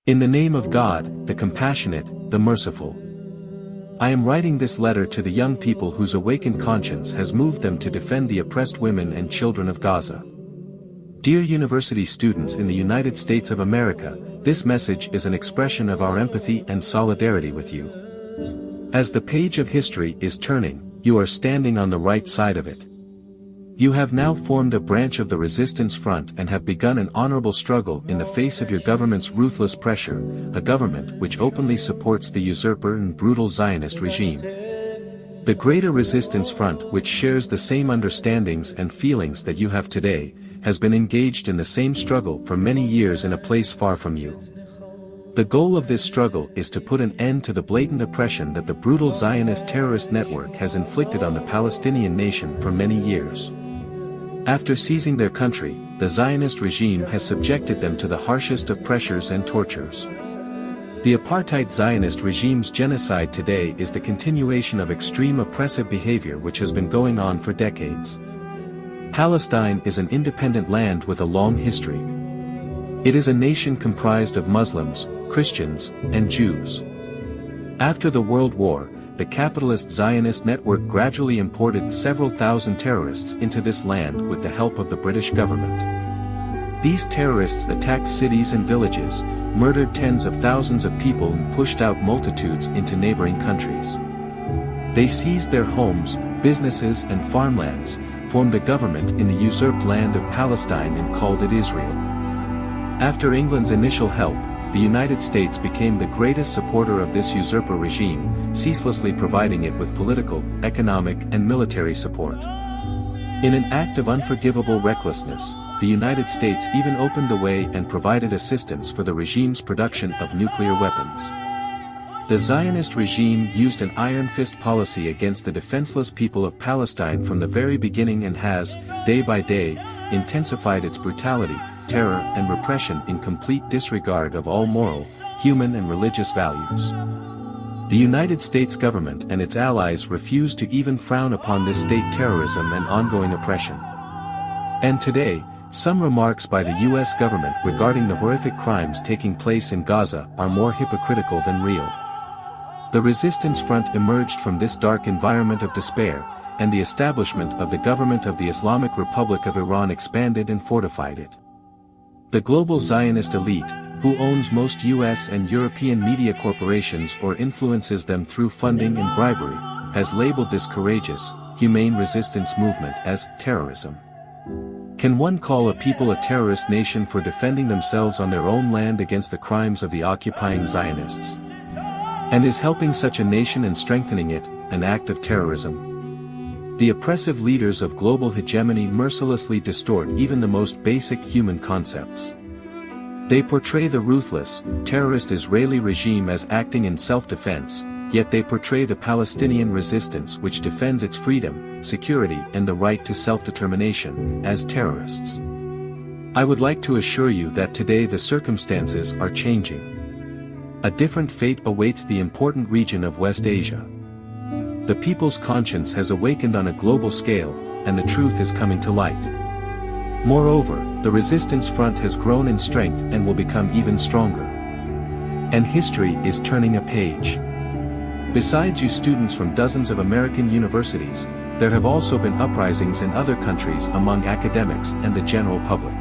In the name of God, the compassionate, the merciful. I am writing this letter to the young people whose awakened conscience has moved them to defend the oppressed women and children of Gaza. Dear university students in the United States of America, this message is an expression of our empathy and solidarity with you. As the page of history is turning, you are standing on the right side of it. You have now formed a branch of the resistance front and have begun an honorable struggle in the face of your government's ruthless pressure, a government which openly supports the usurper and brutal Zionist regime. The Greater Resistance Front, which shares the same understandings and feelings that you have today, has been engaged in the same struggle for many years in a place far from you. The goal of this struggle is to put an end to the blatant oppression that the brutal Zionist terrorist network has inflicted on the Palestinian nation for many years. After seizing their country, the Zionist regime has subjected them to the harshest of pressures and tortures. The apartheid Zionist regime's genocide today is the continuation of extreme oppressive behavior which has been going on for decades. Palestine is an independent land with a long history. It is a nation comprised of Muslims, Christians, and Jews. After the World War, the capitalist Zionist network gradually imported several thousand terrorists into this land with the help of the British government. These terrorists attacked cities and villages, murdered tens of thousands of people and pushed out multitudes into neighboring countries. They seized their homes, businesses and farmlands, formed a government in the usurped land of Palestine and called it Israel. After England's initial help, the United States became the greatest supporter of this usurper regime, ceaselessly providing it with political, economic and military support. In an act of unforgivable recklessness, the United States even opened the way and provided assistance for the regime's production of nuclear weapons. The Zionist regime used an iron fist policy against the defenseless people of Palestine from the very beginning and has, day by day, intensified its brutality, terror and repression in complete disregard of all moral, human and religious values. The United States government and its allies refuse to even frown upon this state terrorism and ongoing oppression. And today, some remarks by the US government regarding the horrific crimes taking place in Gaza are more hypocritical than real. The resistance front emerged from this dark environment of despair, and the establishment of the government of the Islamic Republic of Iran expanded and fortified it. The global Zionist elite, who owns most US and European media corporations or influences them through funding and bribery, has labeled this courageous, humane resistance movement as terrorism. Can one call a people a terrorist nation for defending themselves on their own land against the crimes of the occupying Zionists? And is helping such a nation and strengthening it an act of terrorism? The oppressive leaders of global hegemony mercilessly distort even the most basic human concepts. They portray the ruthless, terrorist Israeli regime as acting in self-defense, yet they portray the Palestinian resistance which defends its freedom, security and the right to self-determination, as terrorists. I would like to assure you that today the circumstances are changing. A different fate awaits the important region of West Asia. The people's conscience has awakened on a global scale, and the truth is coming to light. Moreover, the resistance front has grown in strength and will become even stronger. And history is turning a page. Besides you students from dozens of American universities, there have also been uprisings in other countries among academics and the general public.